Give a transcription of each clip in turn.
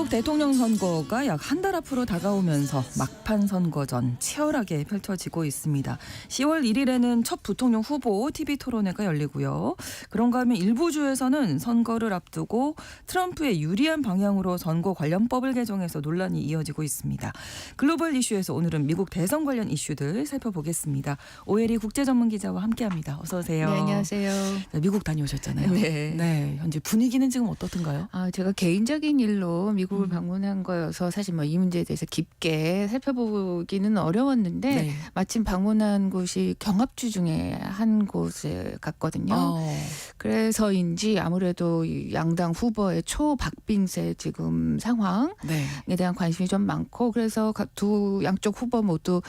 미국 대통령 선거가 약 한 달 앞으로 다가오면서 막판 선거전 치열하게 펼쳐지고 있습니다. 10월 1일에는 첫 부통령 후보 TV 토론회가 열리고요. 그런가 하면 일부 주에서는 선거를 앞두고 트럼프의 유리한 방향으로 선거 관련법을 개정해서 논란이 이어지고 있습니다. 글로벌 이슈에서 오늘은 미국 대선 관련 이슈들 살펴보겠습니다. 오혜리 국제전문기자와 함께합니다. 어서 오세요. 네, 안녕하세요. 미국 다녀오셨잖아요. 네. 현재 분위기는 지금 어떻던가요? 제가 개인적인 일로 미국을 방문한 거여서 사실 이 문제에 대해서 깊게 살펴보기는 어려웠는데 네. 마침 방문한 곳이 경합주 중에 한 곳에 갔거든요. 그래서인지 아무래도 이 양당 후보의 초박빙세 지금 상황에 네. 대한 관심이 좀 많고 그래서 두 양쪽 후보 모두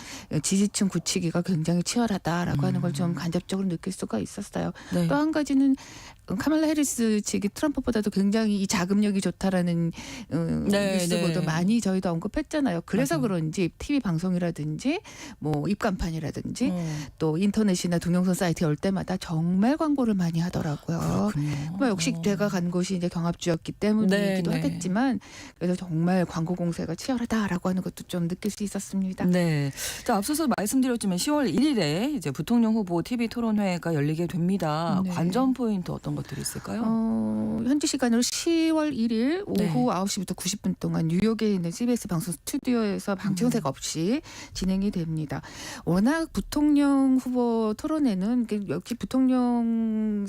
지지층 굳히기가 굉장히 치열하다라고 하는 걸 좀 간접적으로 느낄 수가 있었어요. 네. 또 한 가지는 카말라 해리스 측이 트럼프보다도 굉장히 이 자금력이 좋다라는 뉴스보다 많이 저희도 언급했잖아요. 그래서 맞아요. 그런지 TV 방송이라든지 뭐 입간판이라든지 또 인터넷이나 동영상 사이트 열 때마다 정말 광고를 많이 하더라고요. 역시 제가 간 곳이 이제 경합주였기 때문이기도 네. 하겠지만 그래서 정말 광고 공세가 치열하다라고 하는 것도 좀 느낄 수 있었습니다. 네. 자, 앞서서 말씀드렸지만 10월 1일에 이제 부통령 후보 TV 토론회가 열리게 됩니다. 네. 관전 포인트 어떤 것들이 있을까요? 현지 시간으로 10월 1일 오후 네. 9시부터 90분 동안 뉴욕에 있는 CBS 방송 스튜디오에서 방청색 없이 진행이 됩니다. 워낙 부통령 후보 토론회는 역시 부통령이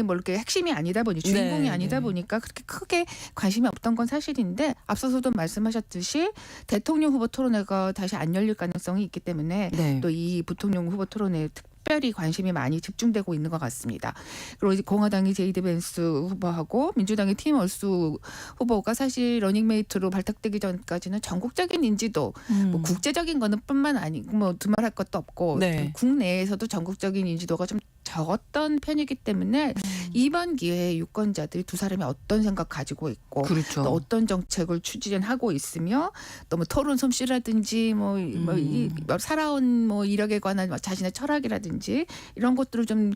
뭐 이렇게 핵심이 아니다 보니 주인공이 아니다 보니까 그렇게 크게 관심이 없던 건 사실인데 앞서서도 말씀하셨듯이 대통령 후보 토론회가 다시 안 열릴 가능성이 있기 때문에 네. 또 이 부통령 후보 토론회에 특별히 관심이 많이 집중되고 있는 것 같습니다. 그리고 이제 공화당이 제이디 벤스 후보하고 민주당의 팀 얼수 후보가 사실 러닝메이트로 발탁되기 전까지는 전국적인 인지도, 뭐 국제적인 거는 뿐만 아니고 뭐 두말할 것도 없고 네. 국내에서도 전국적인 인지도가 좀 적었던 편이기 때문에 이번 기회에 유권자들이 두 사람이 어떤 생각 가지고 있고 그렇죠. 또 어떤 정책을 추진하고 있으며 또 뭐 토론 솜씨라든지 이 살아온 뭐 이력에 관한 자신의 철학이라든지 이런 것들을 좀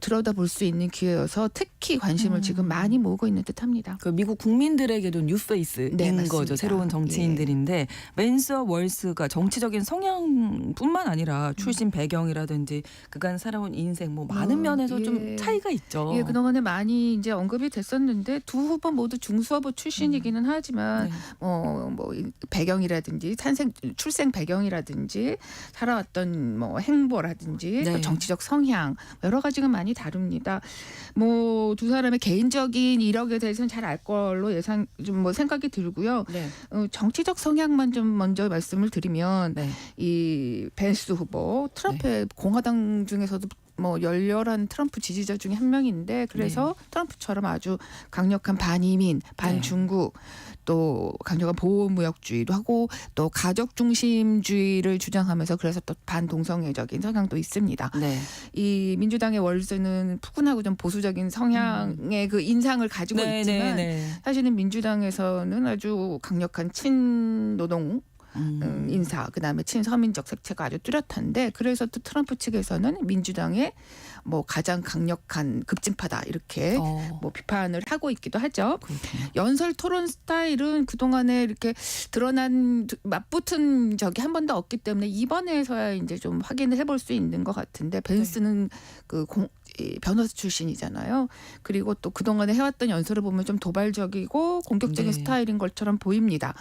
들여다볼 수 있는 기회여서 특히 관심을 지금 많이 모으고 있는 듯합니다. 그 미국 국민들에게도 뉴페이스인 네, 거죠. 맞습니다. 새로운 정치인들인데 벤스와 월스가 정치적인 성향뿐만 아니라 출신 배경이라든지 그간 살아온 인생 뭐 많은 면에서 좀 차이가 있죠. 예, 그동안에 많이 이제 언급이 됐었는데 두 후보 모두 중수후보 출신이기는 하지만 네. 뭐 배경이라든지 출생 배경이라든지 살아왔던 뭐 행보라든지 네. 또 정치적 성향 여러 가지가 많이 다릅니다. 뭐 두 사람의 개인적인 이력에 대해서는 잘 알 걸로 좀 뭐 생각이 들고요. 네. 정치적 성향만 좀 먼저 말씀을 드리면 네. 이 벤스 후보 트럼프의 공화당 중에서도 뭐 열렬한 트럼프 지지자 중에 한 명인데 그래서 트럼프처럼 아주 강력한 반이민, 반중국 또 강력한 보호무역주의도 하고 또 가족 중심주의를 주장하면서 그래서 또 반동성애적인 성향도 있습니다. 네. 이 민주당의 월스는 푸근하고 좀 보수적인 성향의 그 인상을 가지고 있지만 사실은 민주당에서는 아주 강력한 친노동 인사 그다음에 친서민적 색채가 아주 뚜렷한데 그래서 또 트럼프 측에서는 민주당의 뭐 가장 강력한 급진파다 이렇게 뭐 비판을 하고 있기도 하죠. 그렇군요. 연설 토론 스타일은 그동안에 이렇게 드러난 맞붙은 적이 한 번도 없기 때문에 이번에서야 이제 좀 확인을 해볼 수 있는 것 같은데 벤스는 변호사 출신이잖아요. 그리고 또 그동안에 해왔던 연설을 보면 좀 도발적이고 공격적인 스타일인 것처럼 보입니다.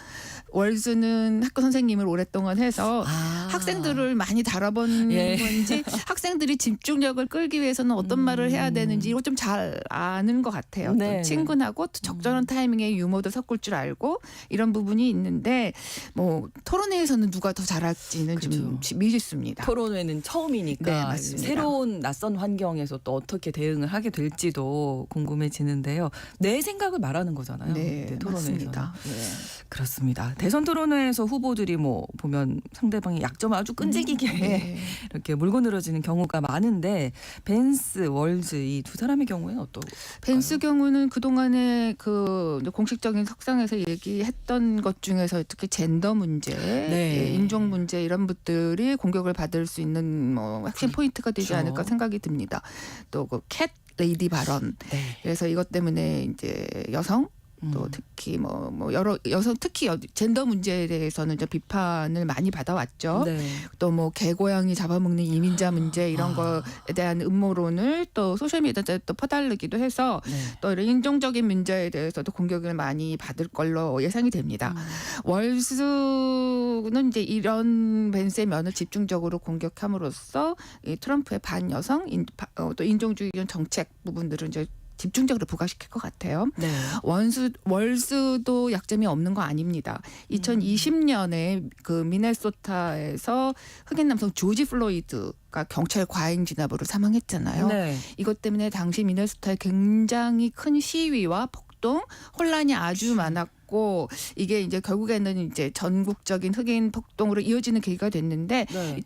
월스는 학교 선생님을 오랫동안 해서 학생들을 많이 다뤄본 건지 학생들이 집중력을 끌기 위해서는 어떤 말을 해야 되는지 이거 좀 잘 아는 것 같아요. 또 친근하고 또 적절한 타이밍에 유머도 섞을 줄 알고 이런 부분이 있는데 뭐 토론회에서는 누가 더 잘할지는 좀 미지수입니다. 토론회는 처음이니까 네, 맞습니다. 새로운 낯선 환경에서 또 어떻게 대응을 하게 될지도 궁금해지는데요. 내 생각을 말하는 거잖아요. 네, 맞습니다. 그렇습니다. 대선 토론회에서 후보들이 뭐 보면 상대방의 약점을 아주 끈질기게 이렇게 물고 늘어지는 경우가 많은데 벤스, 월즈 이 두 사람의 경우에는 어떨까요? 벤스 경우는 그동안에 그 공식적인 석상에서 얘기했던 것 중에서 특히 젠더 문제, 인종 문제 이런 것들이 공격을 받을 수 있는 뭐 핵심 포인트가 되지 않을까 생각이 듭니다. 또 그 캣 레이디 발언. 그래서 이것 때문에 이제 여성 또 특히 뭐 여러 여성 특히 젠더 문제에 대해서는 좀 비판을 많이 받아왔죠. 네. 또 뭐 개고양이 잡아먹는 이민자 문제 이런 거에 대한 음모론을 또 소셜미디어에 또 퍼달르기도 해서 네. 또 이런 인종적인 문제에 대해서도 공격을 많이 받을 걸로 예상이 됩니다. 월스는 이제 이런 벤스의 면을 집중적으로 공격함으로써 이 트럼프의 반여성 또 인종주의적 정책 부분들은 이제 집중적으로 부각시킬 것 같아요. 네. 월스도 약점이 없는 거 아닙니다. 2020년에 그 미네소타에서 흑인 남성 조지 플로이드가 경찰 과잉 진압으로 사망했잖아요. 네. 이것 때문에 당시 미네소타에 굉장히 큰 시위와 폭동, 혼란이 아주 많았고 이게 이제 결국에는 이제 전국적인 흑인 폭동으로 이어지는 계기가 됐는데 네.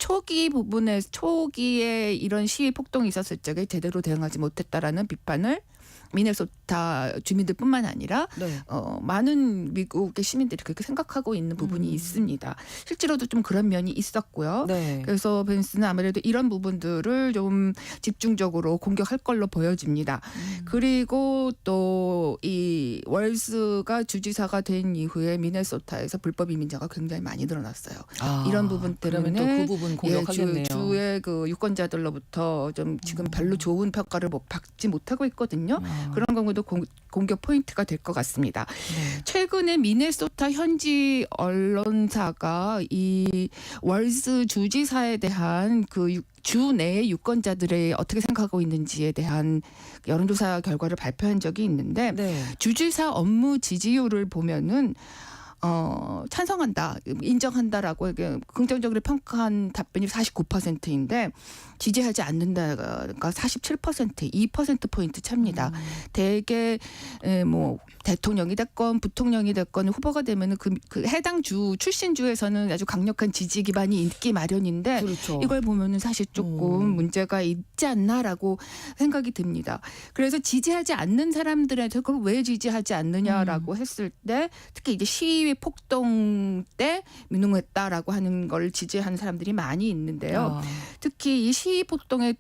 초기에 이런 시위 폭동이 있었을 적에 제대로 대응하지 못했다라는 비판을 미네소타 주민들뿐만 아니라 네. 많은 미국의 시민들이 그렇게 생각하고 있는 부분이 있습니다. 실제로도 좀 그런 면이 있었고요. 네. 그래서 벤스는 아무래도 이런 부분들을 좀 집중적으로 공격할 걸로 보여집니다. 그리고 또 이 월스가 주지사가 된 이후에 미네소타에서 불법 이민자가 굉장히 많이 늘어났어요. 이런 부분 때문에 그러면 또 그 부분 공격하겠네요. 주의 그 유권자들로부터 좀 지금 별로 좋은 평가를 받지 못하고 있거든요. 그런 경우도 공격 포인트가 될 것 같습니다. 네. 최근에 미네소타 현지 언론사가 이 월스 주지사에 대한 그 주 내의 유권자들의 어떻게 생각하고 있는지에 대한 여론조사 결과를 발표한 적이 있는데 네. 주지사 업무 지지율을 보면은 찬성한다, 인정한다라고 긍정적으로 평가한 답변이 49%인데 지지하지 않는다가 47%, 2%포인트 차입니다. 대개 뭐 대통령이 됐건 부통령이 됐건 후보가 되면은 그 해당 주 출신 주에서는 아주 강력한 지지 기반이 있기 마련인데 그렇죠. 이걸 보면은 사실 조금 문제가 있지 않나라고 생각이 듭니다. 그래서 지지하지 않는 사람들한테 그걸 왜 지지하지 않느냐라고 했을 때 특히 이제 시위 폭동 때 민ung했다라고 하는 걸 지지한 사람들이 많이 있는데요. 특히 이 시위 폭동에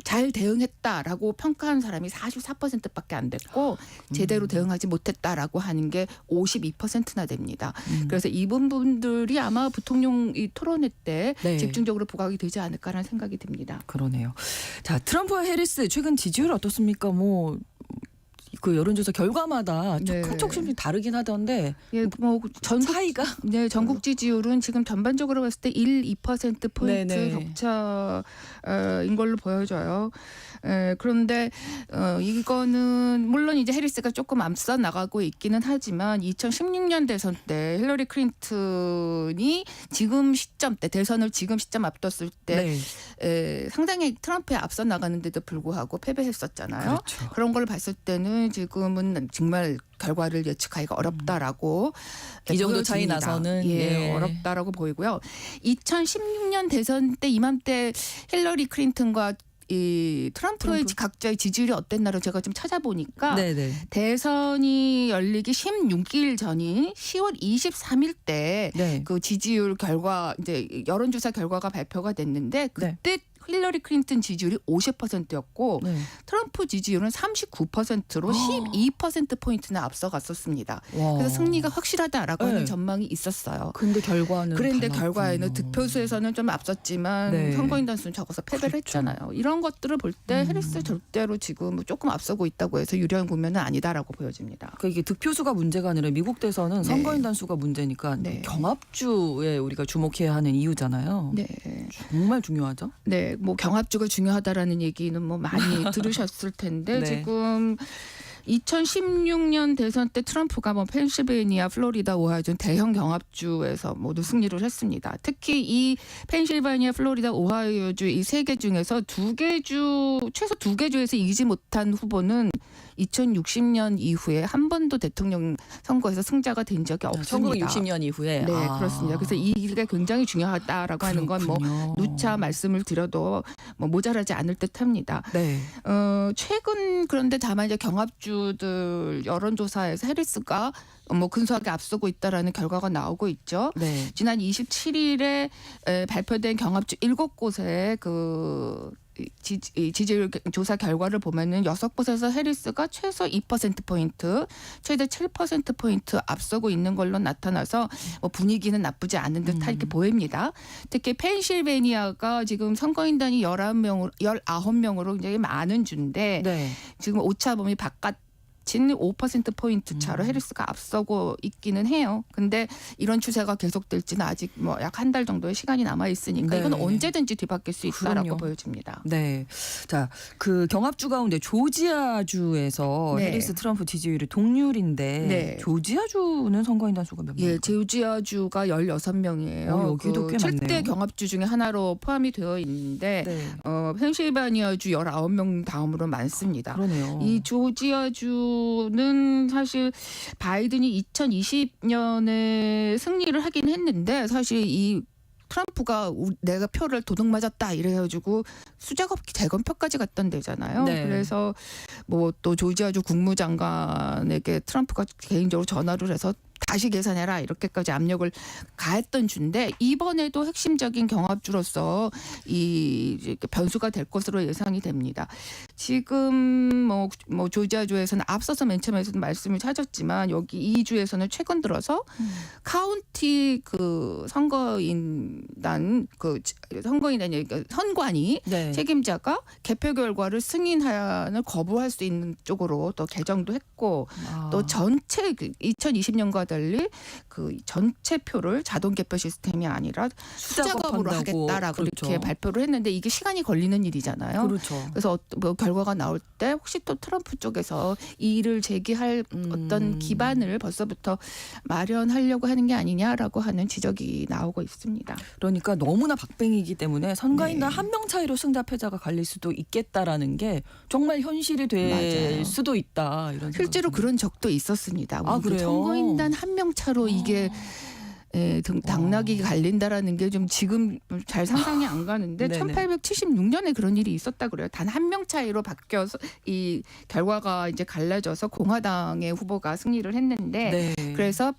잘 대응했다라고 평가한 사람이 44%밖에 안 됐고 제대로 대응하지 못했다라고 하는 게 52%나 됩니다. 그래서 이 부분들이 아마 부통령 이 토론회 때 네. 집중적으로 부각이 되지 않을까라는 생각이 듭니다. 그러네요. 자, 트럼프와 해리스 최근 지지율 어떻습니까? 그 여론조사 결과마다 네. 조금씩 다르긴 하던데 예, 뭐 전국 차이가 네, 전국 지지율은 지금 전반적으로 봤을 때 1~2% 포인트 네네. 격차인 걸로 보여져요. 그런데 이거는 물론 이제 해리스가 조금 앞서 나가고 있기는 하지만 2016년 대선 때 힐러리 클린턴이 지금 시점 때 대선을 지금 시점 앞뒀을 때 상당히 트럼프에 앞서 나가는데도 불구하고 패배했었잖아요. 그렇죠. 그런 걸 봤을 때는 지금은 정말 결과를 예측하기가 어렵다라고 이 정도 보여집니다. 차이 나서는 예, 어렵다라고 보이고요. 2016년 대선 때 이맘때 힐러리 클린턴과 이 트럼프의 각자의 지지율이 어땠나를 제가 좀 찾아보니까 네네. 대선이 열리기 16일 전인 10월 23일 때 네. 그 지지율 결과 이제 여론조사 결과가 발표가 됐는데 그때 힐러리 클린턴 지지율이 50%였고 네. 트럼프 지지율은 39%로 12%포인트나 앞서갔었습니다. 와. 그래서 승리가 확실하다라고 네. 하는 전망이 있었어요. 근데 결과는 그런데 달랐군요. 결과에는 득표수에서는 좀 앞섰지만 네. 선거인 단수는 적어서 패배를 그렇죠. 했잖아요. 이런 것들을 볼 때 해리스 절대로 지금 조금 앞서고 있다고 해서 유리한 국면은 아니다라고 보여집니다. 그러니까 이게 득표수가 문제가 아니라 미국 대선은 선거인 단수가 문제니까 네. 경합주에 우리가 주목해야 하는 이유잖아요. 네. 정말 중요하죠. 네, 뭐 경합주가 중요하다라는 얘기는 뭐 많이 들으셨을 텐데 네. 지금 2016년 대선 때 트럼프가 뭐 펜실베이니아, 플로리다, 오하이오 등 대형 경합주에서 모두 승리를 했습니다. 특히 이 펜실베이니아, 플로리다, 오하이오주 이 세 개 중에서 최소 두 개 주에서 이기지 못한 후보는 2060년 이후에 한 번도 대통령 선거에서 승자가 된 적이 없습니다. 1960년 이후에. 네, 그렇습니다. 그래서 이게 굉장히 중요하다라고 하는 건 뭐 누차 말씀을 드려도 뭐 모자라지 않을 듯합니다. 네. 최근 그런데 다만 이제 경합주들 여론조사에서 해리스가 뭐 근소하게 앞서고 있다라는 결과가 나오고 있죠. 네. 지난 27일에 발표된 경합주 7곳의 지지율 조사 결과를 보면은 6곳에서 해리스가 최소 2%포인트, 최대 7%포인트 앞서고 있는 걸로 나타나서 뭐 분위기는 나쁘지 않은 듯 이렇게 보입니다. 특히 펜실베니아가 지금 선거인단이 19명으로 굉장히 많은 주인데 네. 지금 오차범위 바깥 5%포인트 차로 해리스가 앞서고 있기는 해요. 근데 이런 추세가 계속될지는 아직 뭐 약 한 달 정도의 시간이 남아 있으니까 네. 이건 언제든지 뒤바뀔 수 있다라고 그럼요. 보여집니다. 네. 자, 그 경합주 가운데 조지아주에서 네. 해리스 트럼프 지지율이 동률인데 네. 조지아주는 선거인단 수가 몇 명인가요? 예, 조지아주가 16명이에요. 여기도 꽤 7대 많네요. 경합주 중에 하나로 포함이 되어 있는데 네. 펜실베니아주 19명 다음으로 많습니다. 그러네요. 이 조지아주는 사실 바이든이 2020년에 승리를 하긴 했는데 사실 이 트럼프가 내가 표를 도둑 맞았다 이래가지고 수작업 재검표까지 갔던 데잖아요. 네. 그래서 뭐 또 조지아주 국무장관에게 트럼프가 개인적으로 전화를 해서 다시 계산해라 이렇게까지 압력을 가했던 주인데 이번에도 핵심적인 경합주로서 이 변수가 될 것으로 예상이 됩니다. 지금 뭐 조지아주에서는 앞서서 맨 처음에서도 말씀을 하셨지만 여기 이 주에서는 최근 들어서 카운티 그 선거인단이 선관위 네. 책임자가 개표 결과를 승인을 거부할 수 있는 쪽으로 또 개정도 했고 또 전체 2020년과 달리 그 전체 표를 자동 개표 시스템이 아니라 수작업으로 수작업한다고. 하겠다라고 그렇죠. 이렇게 발표를 했는데 이게 시간이 걸리는 일이잖아요. 그렇죠. 그래서 뭐 결과가 나올 때 혹시 또 트럼프 쪽에서 이 일을 제기할 어떤 기반을 벌써부터 마련하려고 하는 게 아니냐라고 하는 지적이 나오고 있습니다. 그러니까 너무나 박빙이기 때문에 선거인단 네. 한 명 차이로 승자 패자가 갈릴 수도 있겠다라는 게 정말 현실이 될 맞아요. 수도 있다. 이런 실제로 생각이 그런 적도 있었습니다. 아, 우리 그래요? 선거인단 한 명 차로 이게 당락이 갈린다라는 게 좀 지금 잘 상상이 안 가는데 네네. 1876년에 그런 일이 있었다 그래요. 단 한 명 차이로 바뀌어서 이 결과가 이제 갈라져서 공화당의 후보가 승리를 했는데 네. 그래서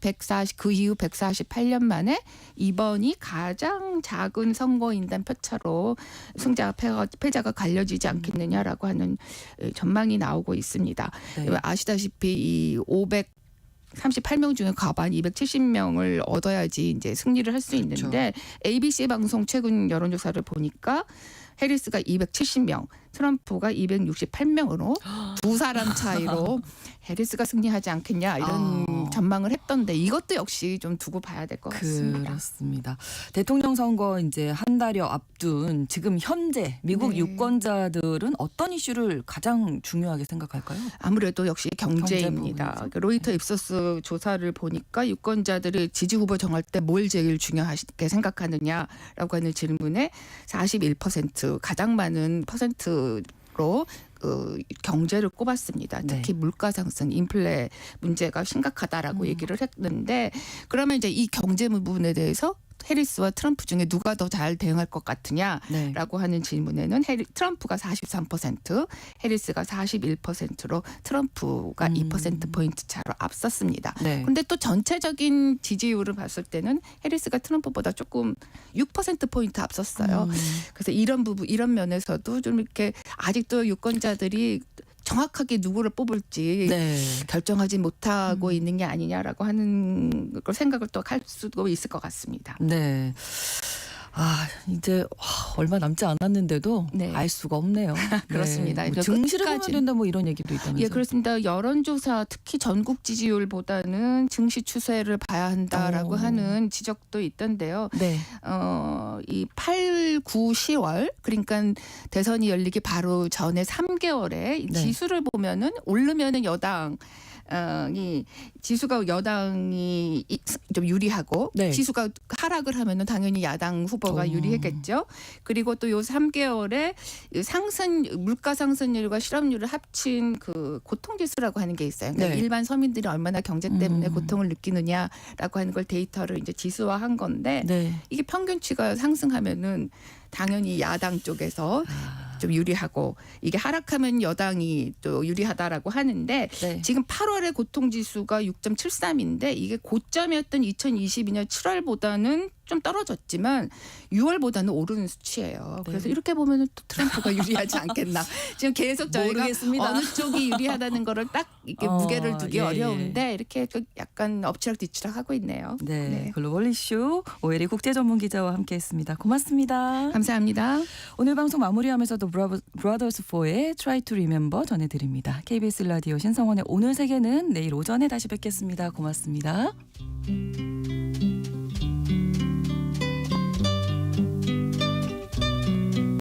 그 이후 148년 만에 이번이 가장 작은 선거인단 표차로 승자 패자가 갈려지지 않겠느냐라고 하는 전망이 나오고 있습니다. 네. 아시다시피 이 38명 중에 과반 270명을 얻어야지 이제 승리를 할 수 있는데 ABC 방송 최근 여론조사를 보니까 해리스가 270명, 트럼프가 268명으로 두 사람 차이로 해리스가 승리하지 않겠냐 이런 전망을 했던데 이것도 역시 좀 두고 봐야 될 것 같습니다. 그렇습니다. 대통령 선거 이제 한 달여 앞둔 지금 현재 미국 네. 유권자들은 어떤 이슈를 가장 중요하게 생각할까요? 아무래도 역시 경제입니다. 경제 부분이죠. 로이터 입소스 조사를 보니까 유권자들이 지지 후보 정할 때 뭘 제일 중요하게 생각하느냐라고 하는 질문에 41% 가장 많은 퍼센트로 경제를 꼽았습니다. 특히 물가 상승, 인플레 문제가 심각하다라고 얘기를 했는데 그러면 이제 이 경제 부분에 대해서 해리스와 트럼프 중에 누가 더 잘 대응할 것 같으냐라고 네. 하는 질문에는 트럼프가 43%, 해리스가 41%로 트럼프가 2%포인트 차로 앞섰습니다. 네. 근데 또 전체적인 지지율을 봤을 때는 해리스가 트럼프보다 조금 6%포인트 앞섰어요. 그래서 이런 면에서도 좀 이렇게 아직도 유권자들이 정확하게 누구를 뽑을지 네. 결정하지 못하고 있는 게 아니냐라고 하는 걸 생각을 또 할 수도 있을 것 같습니다. 네. 이제 얼마 남지 않았는데도 네. 알 수가 없네요. 그렇습니다. 뭐 이제 증시를 보면 끝까지. 된다 뭐 이런 얘기도 있다면서요. 예, 그렇습니다. 여론조사 특히 전국 지지율보다는 증시 추세를 봐야 한다라고 하는 지적도 있던데요. 네. 이 8, 9, 10월 그러니까 대선이 열리기 바로 전에 3개월에 이 네. 지수를 보면은 오르면은 이 지수가 여당이 좀 유리하고 네. 지수가 하락을 하면은 당연히 야당 후보가 유리했겠죠. 그리고 또 요 3개월에 물가 상승률과 실업률을 합친 그 고통 지수라고 하는 게 있어요. 그러니까 네. 일반 서민들이 얼마나 경제 때문에 고통을 느끼느냐라고 하는 걸 데이터를 이제 지수화한 건데 네. 이게 평균치가 상승하면은 당연히 야당 쪽에서 좀 유리하고 이게 하락하면 여당이 또 유리하다라고 하는데 네. 지금 8월에 고통지수가 6.73인데 이게 고점이었던 2022년 7월보다는 좀 떨어졌지만 6월보다는 오르는 수치예요. 그래서 이렇게 보면은 또 트럼프가 유리하지 않겠나. 지금 계속 저희가 모르겠습니다. 어느 쪽이 유리하다는 거를 딱 이렇게 무게를 두기 예, 어려운데 이렇게 좀 약간 엎치락뒤치락 하고 있네요. 네, 글로벌 이슈 오혜리 국제 전문 기자와 함께했습니다. 고맙습니다. 감사합니다. 오늘 방송 마무리하면서도 브라더스 4의 Try to Remember 전해드립니다. KBS 라디오 신성원의 오늘 세계는 내일 오전에 다시 뵙겠습니다. 고맙습니다.